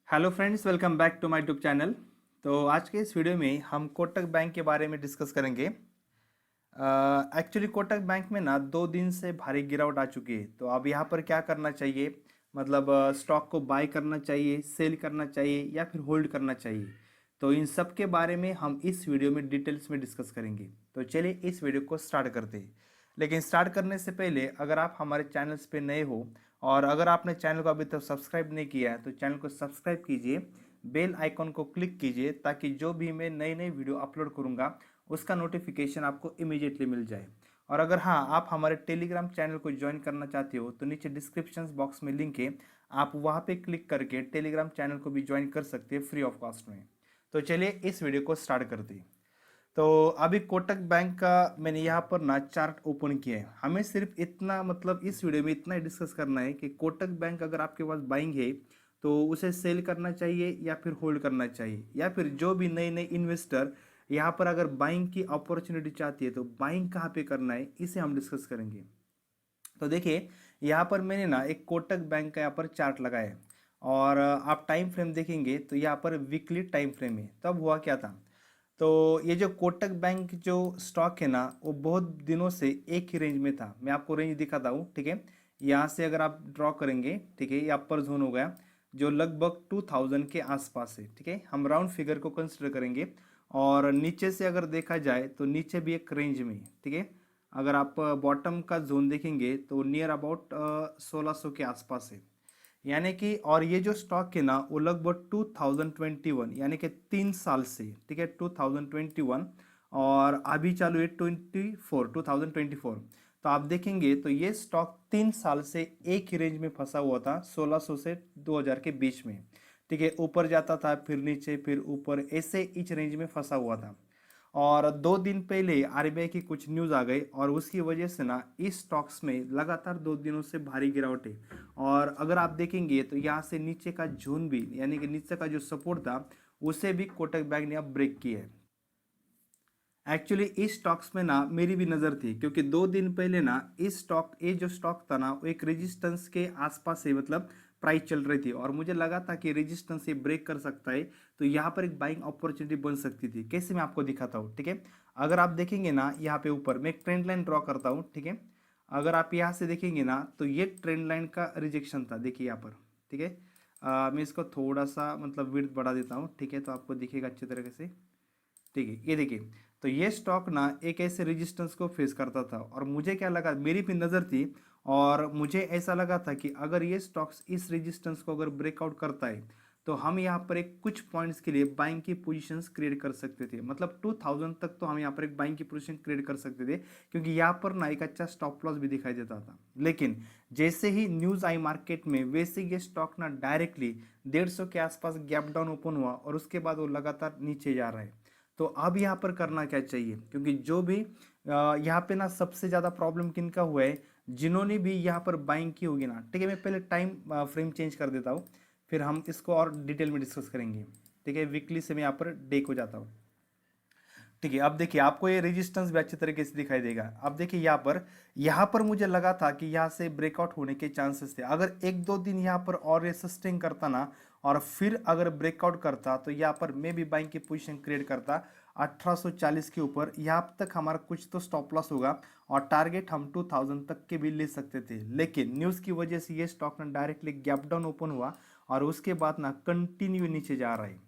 Hello friends, welcome back to my YouTube channel. तो आज के इस वीडियो में हम कोटक बैंक के बारे में डिस्कस करेंगे। एक्चुअली कोटक बैंक में ना 2 दिन से भारी गिरावट आ चुकी है। तो अब यहाँ पर क्या करना चाहिए, मतलब स्टॉक को बाय करना चाहिए, सेल करना चाहिए या फिर होल्ड करना चाहिए। तो इन सब के बारे में हम इस वीडियो में डिटेल्स में डिस्कस करेंगे। तो चलिए इस वीडियो को स्टार्ट करते हैं। लेकिन स्टार्ट करने से पहले अगर आप हमारे चैनल्स पे नए हो और अगर आपने चैनल को अभी तक सब्सक्राइब नहीं किया है तो चैनल को सब्सक्राइब कीजिए, बेल आइकॉन को क्लिक कीजिए ताकि जो भी मैं नई नई वीडियो अपलोड करूंगा उसका नोटिफिकेशन आपको इमीडिएटली मिल जाए। और अगर हाँ, आप हमारे टेलीग्राम चैनल को ज्वाइन करना चाहते हो तो नीचे डिस्क्रिप्शन बॉक्स में लिंक है, आप वहाँ पे क्लिक करके टेलीग्राम चैनल को भी ज्वाइन कर सकते हैं फ्री ऑफ कॉस्ट में। तो चलिए इस वीडियो को स्टार्ट करते हैं। तो अभी कोटक बैंक का मैंने यहाँ पर ना चार्ट ओपन किया है। हमें सिर्फ इतना, मतलब इस वीडियो में इतना ही डिस्कस करना है कि कोटक बैंक अगर आपके पास बाइंग है तो उसे सेल करना चाहिए या फिर होल्ड करना चाहिए, या फिर जो भी नए नए इन्वेस्टर यहाँ पर अगर बाइंग की अपॉर्चुनिटी चाहती है तो बाइंग कहाँ पे करना है, इसे हम डिस्कस करेंगे। तो देखिए, यहाँ पर मैंने ना एक कोटक बैंक का यहाँ पर चार्ट लगाया है और आप टाइम फ्रेम देखेंगे तो यहाँ पर वीकली टाइम फ्रेम है। तब हुआ क्या था, तो ये जो कोटक बैंक जो स्टॉक है ना वो बहुत दिनों से एक ही रेंज में था। मैं आपको रेंज दिखाता हूँ, ठीक है। यहाँ से अगर आप ड्रॉ करेंगे, ठीक है, ये अपर जोन हो गया जो लगभग 2000 के आसपास है, ठीक है। हम राउंड फिगर को कंसिडर करेंगे और नीचे से अगर देखा जाए तो नीचे भी एक रेंज में है, ठीक है। अगर आप बॉटम का जोन देखेंगे तो नियर अबाउट 1600 के आसपास है। यानी कि और ये जो स्टॉक है ना वो लगभग 2021 यानी कि 3 साल से, ठीक है, 2021 और अभी चालू है 2024। तो आप देखेंगे तो ये स्टॉक 3 साल से एक ही रेंज में फंसा हुआ था, 1600 से 2000 के बीच में, ठीक है। ऊपर जाता था फिर नीचे फिर ऊपर, ऐसे इच रेंज में फंसा हुआ था। और 2 दिन पहले आरबीआई की कुछ न्यूज़ आ गई और उसकी वजह से ना इस स्टॉक्स में लगातार 2 दिनों से भारी गिरावट है। और अगर आप देखेंगे तो यहाँ से नीचे का जोन भी, यानी कि नीचे का जो सपोर्ट था उसे भी कोटक बैंक ने अब ब्रेक किया है। एक्चुअली इस स्टॉक्स में ना मेरी भी नज़र थी, क्योंकि 2 दिन पहले ना इस स्टॉक, ये जो स्टॉक था ना वो एक रेजिस्टेंस के आसपास से, मतलब प्राइस चल रही थी और मुझे लगा था कि रेजिस्टेंस ये ब्रेक कर सकता है तो यहाँ पर एक बाइंग अपॉर्चुनिटी बन सकती थी। कैसे, मैं आपको दिखाता हूँ, ठीक है। अगर आप देखेंगे ना यहाँ पे ऊपर मैं एक ट्रेंड लाइन ड्रॉ करता हूँ, ठीक है। अगर आप यहाँ से देखेंगे ना तो ये ट्रेंड लाइन का रिजेक्शन था, देखिए यहाँ पर, ठीक है। मैं इसको थोड़ा सा मतलब विड्थ बढ़ा देता हूँ, ठीक है, तो आपको दिखेगा अच्छे तरीके से, ठीक है। ये देखिए, तो ये स्टॉक ना एक ऐसे रेजिस्टेंस को फेस करता था और मुझे क्या लगा, मेरी भी नज़र थी और मुझे ऐसा लगा था कि अगर ये स्टॉक्स इस रेजिस्टेंस को अगर ब्रेकआउट करता है तो हम यहाँ पर एक कुछ पॉइंट्स के लिए बाइंग की पोजीशंस क्रिएट कर सकते थे। मतलब 2000 तक तो हम यहाँ पर एक बाइंग की पोजीशन क्रिएट कर सकते थे, क्योंकि यहाँ पर ना एक अच्छा स्टॉप लॉस भी दिखाई देता था। लेकिन जैसे ही न्यूज़ आई मार्केट में वैसे ये स्टॉक ना डायरेक्टली 150 के आसपास गैप डाउन ओपन हुआ और उसके बाद वो लगातार नीचे जा रहा है। तो अब यहाँ पर करना क्या चाहिए, क्योंकि जो भी यहाँ पे ना सबसे ज़्यादा प्रॉब्लम किनका हुआ है, जिन्होंने भी यहाँ पर बाइंग की होगी ना, ठीक है। मैं पहले टाइम फ्रेम चेंज कर देता हूँ, फिर हम इसको और डिटेल में डिस्कस करेंगे, ठीक है। वीकली से मैं यहाँ पर डे को जाता हूँ, ठीक है। अब देखिए आपको ये रेजिस्टेंस भी अच्छे तरीके से दिखाई देगा। अब देखिए यहाँ पर मुझे लगा था कि यहाँ से ब्रेकआउट होने के चांसेस थे। अगर 1-2 दिन यहाँ पर और ये सस्टेन करता ना और फिर अगर ब्रेकआउट करता तो यहाँ पर मैं भी बाइंग की पोजीशन क्रिएट करता 1840 के ऊपर। यहाँ तक हमारा कुछ तो स्टॉप लॉस होगा और टारगेट हम 2000 तक के भी ले सकते थे। लेकिन न्यूज़ की वजह से ये स्टॉक ना डायरेक्टली गैप डाउन ओपन हुआ और उसके बाद ना कंटिन्यू नीचे जा रहा है।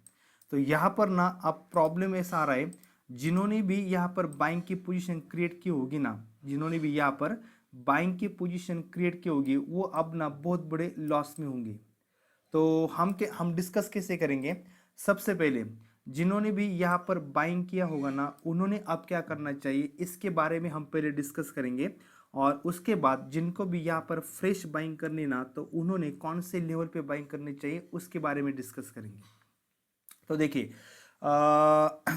तो यहाँ पर ना अब प्रॉब्लम ऐसा आ रहा है, जिन्होंने भी यहाँ पर बाइंग की पोजीशन क्रिएट की होगी ना, जिन्होंने भी यहाँ पर बाइंग की पोजीशन क्रिएट की होगी वो अब ना बहुत बड़े लॉस में होंगे। तो हम डिस्कस कैसे करेंगे। सबसे पहले जिन्होंने भी यहाँ पर बाइंग किया होगा ना उन्होंने अब क्या करना चाहिए इसके बारे में हम पहले डिस्कस करेंगे। और उसके बाद जिनको भी यहाँ पर फ्रेश बाइंग करनी ना तो उन्होंने कौन से लेवल पे बाइंग करनी चाहिए उसके बारे में डिस्कस करेंगे। तो देखिए,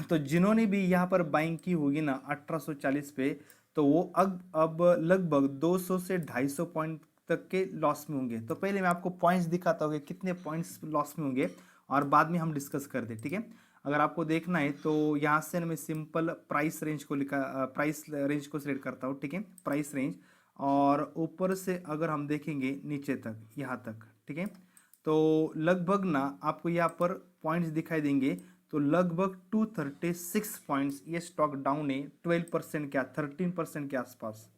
तो जिन्होंने भी यहाँ पर बाइंग की होगी ना 1840 पे, तो वो अब लगभग 200 से 250 पॉइंट तक के लॉस में होंगे। तो पहले मैं आपको पॉइंट्स दिखाता हूँ कि कितने पॉइंट्स लॉस में होंगे और बाद में हम डिस्कस करते, ठीक है। अगर आपको देखना है तो यहाँ से ना मैं सिंपल प्राइस रेंज को लिखा, प्राइस रेंज को सिलेक्ट करता हूँ, ठीक है, प्राइस रेंज। और ऊपर से अगर हम देखेंगे नीचे तक, यहाँ तक, ठीक है, तो लगभग ना आपको यहाँ पर पॉइंट्स दिखाई देंगे, तो लगभग 236 पॉइंट्स ये स्टॉक डाउन है, 12% क्या 13% के आसपास।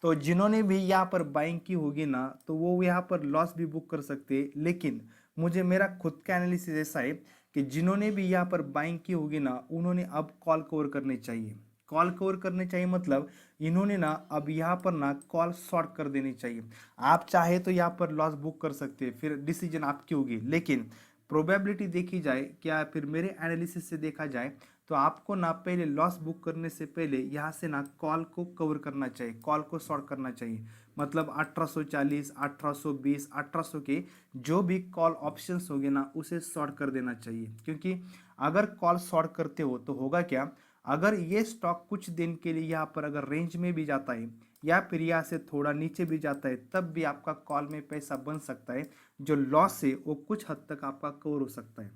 तो जिन्होंने भी यहाँ पर बाइंग की होगी ना, तो वो यहाँ पर लॉस भी बुक कर सकते हैं। लेकिन मुझे मेरा खुद का एनालिसिस ऐसा है कि जिन्होंने भी यहाँ पर बाइंग की होगी ना, उन्होंने अब कॉल कवर करने चाहिए। कॉल कवर करने चाहिए मतलब इन्होंने ना अब यहाँ पर ना कॉल शॉर्ट कर देनी चाहिए। आप चाहे तो यहाँ पर लॉस बुक कर सकते हैं, फिर डिसीजन आपकी होगी। लेकिन प्रोबेबिलिटी देखी जाए क्या, फिर मेरे एनालिसिस से देखा जाए, तो आपको ना पहले लॉस बुक करने से पहले यहाँ से ना कॉल को कवर करना चाहिए, कॉल को शॉर्ट करना चाहिए। मतलब 1840, 1820, 1800 के जो भी कॉल ऑप्शंस होंगे ना, उसे शॉर्ट कर देना चाहिए। क्योंकि अगर कॉल शॉर्ट करते हो तो होगा क्या, अगर ये स्टॉक कुछ दिन के लिए यहाँ पर अगर रेंज में भी जाता है या फिर यहाँ से थोड़ा नीचे भी जाता है, तब भी आपका कॉल में पैसा बन सकता है। जो लॉस है वो कुछ हद तक आपका कवर हो सकता है।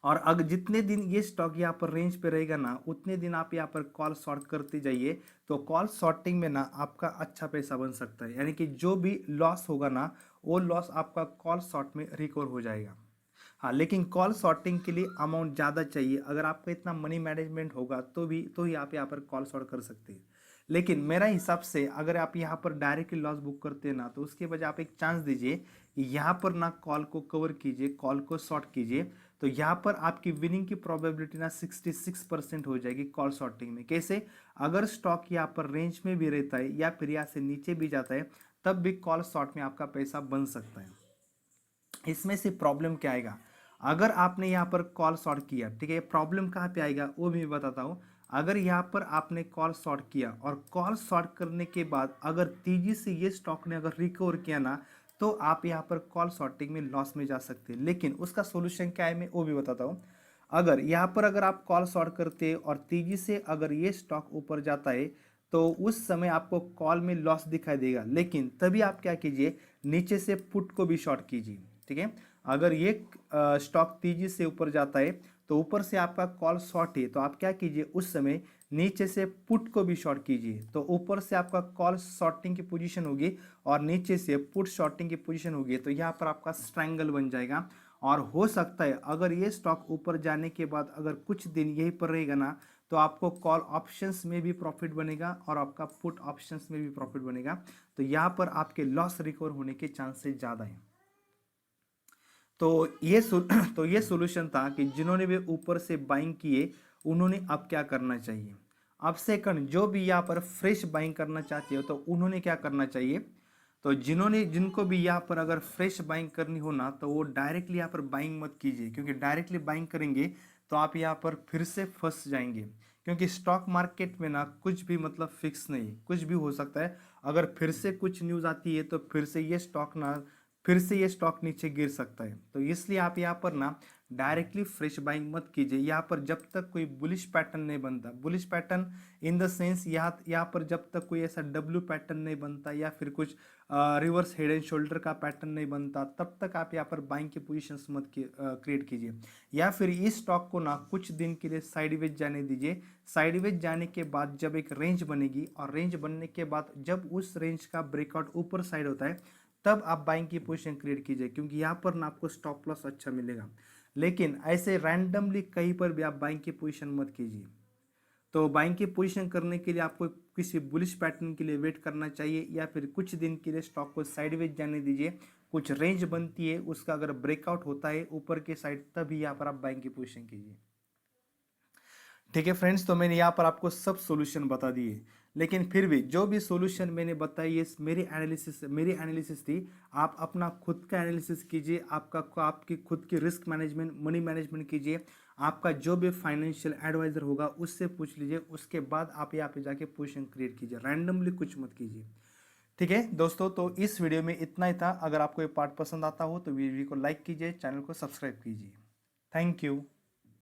और अगर जितने दिन ये स्टॉक यहाँ पर रेंज पे रहेगा ना, उतने दिन आप यहाँ पर कॉल शॉर्ट करते जाइए। तो कॉल शॉर्टिंग में ना आपका अच्छा पैसा बन सकता है, यानी कि जो भी लॉस होगा ना, वो लॉस आपका कॉल शॉर्ट में रिकवर हो जाएगा। हाँ, लेकिन कॉल शॉर्टिंग के लिए अमाउंट ज़्यादा चाहिए। अगर आपका इतना मनी मैनेजमेंट होगा तो ही आप यहाँ पर कॉल शॉर्ट कर सकते हैं। लेकिन मेरा हिसाब से अगर आप यहाँ पर डायरेक्टली लॉस बुक करते हैं ना, तो उसके बजाय आप एक चांस दीजिए कि यहाँ पर ना कॉल को कवर कीजिए, कॉल को शॉर्ट कीजिए। तो यहाँ पर आपकी विनिंग की प्रोबेबिलिटी ना 66% हो जाएगी कॉल शॉर्टिंग में। कैसे, अगर स्टॉक यहाँ पर रेंज में भी रहता है या फिर यहाँ से नीचे भी जाता है, तब भी कॉल शॉर्ट में आपका पैसा बन सकता है। इसमें से प्रॉब्लम क्या आएगा, अगर आपने यहाँ पर कॉल शॉर्ट किया, ठीक है, प्रॉब्लम कहाँ पे आएगा वो भी मैं बताता हूँ। अगर यहाँ पर आपने कॉल शॉर्ट किया और कॉल शॉर्ट करने के बाद अगर तेजी से ये स्टॉक ने अगर रिकवर किया ना, तो आप यहाँ पर कॉल शॉर्टिंग में लॉस में जा सकते हैं। लेकिन उसका सोल्यूशन क्या है मैं वो भी बताता हूँ। अगर यहाँ पर अगर आप कॉल शॉर्ट करते हैं और तेजी से अगर ये स्टॉक ऊपर जाता है, तो उस समय आपको कॉल में लॉस दिखाई देगा। लेकिन तभी आप क्या कीजिए, नीचे से पुट को भी शॉर्ट कीजिए। ठीक है, अगर ये स्टॉक तेजी से ऊपर जाता है तो ऊपर से आपका कॉल शॉर्ट है, तो आप क्या कीजिए, उस समय नीचे से पुट को भी शॉर्ट कीजिए। तो ऊपर से आपका कॉल शॉर्टिंग की पोजीशन होगी और नीचे से पुट शॉर्टिंग की पोजीशन होगी। तो यहाँ पर आपका स्ट्रैंगल बन जाएगा। और हो सकता है अगर ये स्टॉक ऊपर जाने के बाद अगर कुछ दिन यहीं पर रहेगा ना, तो आपको कॉल ऑप्शंस में भी प्रॉफिट बनेगा और आपका पुट ऑप्शंस में भी प्रॉफिट बनेगा। तो यहाँ पर आपके लॉस रिकवर होने के चांसेस ज़्यादा हैं। तो ये सोल्यूशन था कि जिन्होंने भी ऊपर से बाइंग किए, उन्होंने अब क्या करना चाहिए। अब सेकंड, जो भी यहाँ पर फ्रेश बाइंग करना चाहते हो, तो उन्होंने क्या करना चाहिए। तो जिनको भी यहाँ पर अगर फ्रेश बाइंग करनी हो ना, तो वो डायरेक्टली यहाँ पर बाइंग मत कीजिए। क्योंकि डायरेक्टली बाइंग करेंगे तो आप यहाँ पर फिर से फंस जाएंगे। क्योंकि स्टॉक मार्केट में ना कुछ भी मतलब फिक्स नहीं, कुछ भी हो सकता है। अगर फिर से कुछ न्यूज़ आती है तो फिर से ये स्टॉक नीचे गिर सकता है। तो इसलिए आप यहाँ पर ना डायरेक्टली फ्रेश बाइंग मत कीजिए। यहाँ पर जब तक कोई बुलिश पैटर्न नहीं बनता, bullish pattern in the sense यहाँ पर जब तक कोई ऐसा डब्ल्यू पैटर्न नहीं बनता या फिर कुछ रिवर्स हेड एंड शोल्डर का पैटर्न नहीं बनता, तब तक आप यहाँ पर बाइंग की पोजीशंस मत क्रिएट कीजिए। या फिर इस स्टॉक को ना कुछ दिन के लिए साइडवेज जाने दीजिए। साइडवेज जाने के बाद जब एक रेंज बनेगी और रेंज बनने के बाद जब उस रेंज का ब्रेकआउट ऊपर साइड होता है, तब आप बाइंग की पोजीशन क्रिएट कीजिए। क्योंकि यहाँ पर ना आपको स्टॉप लॉस अच्छा मिलेगा। लेकिन ऐसे रैंडमली कहीं पर भी आप बाइंग की पोजीशन मत कीजिए। तो बाइंग की पोजीशन करने के लिए आपको किसी बुलिश पैटर्न के लिए वेट करना चाहिए या फिर कुछ दिन के लिए स्टॉक को साइडवेज जाने दीजिए। कुछ रेंज बनती है, उसका अगर ब्रेकआउट होता है ऊपर के साइड, तभी यहाँ पर आप बाइंग की पोजीशन कीजिए। ठीक है फ्रेंड्स, तो मैंने यहाँ पर आपको सब सॉल्यूशन बता दिए। लेकिन फिर भी जो भी सॉल्यूशन मैंने बताई, ये मेरी एनालिसिस थी। आप अपना खुद का एनालिसिस कीजिए, आपकी खुद की रिस्क मैनेजमेंट, मनी मैनेजमेंट कीजिए। आपका जो भी फाइनेंशियल एडवाइजर होगा उससे पूछ लीजिए। उसके बाद आप यहाँ पे जाके पोजीशन क्रिएट कीजिए, रैंडमली कुछ मत कीजिए। ठीक है दोस्तों, तो इस वीडियो में इतना ही था। अगर आपको ये पार्ट पसंद आता हो तो वीडियो को लाइक कीजिए, चैनल को सब्सक्राइब कीजिए। Thank you.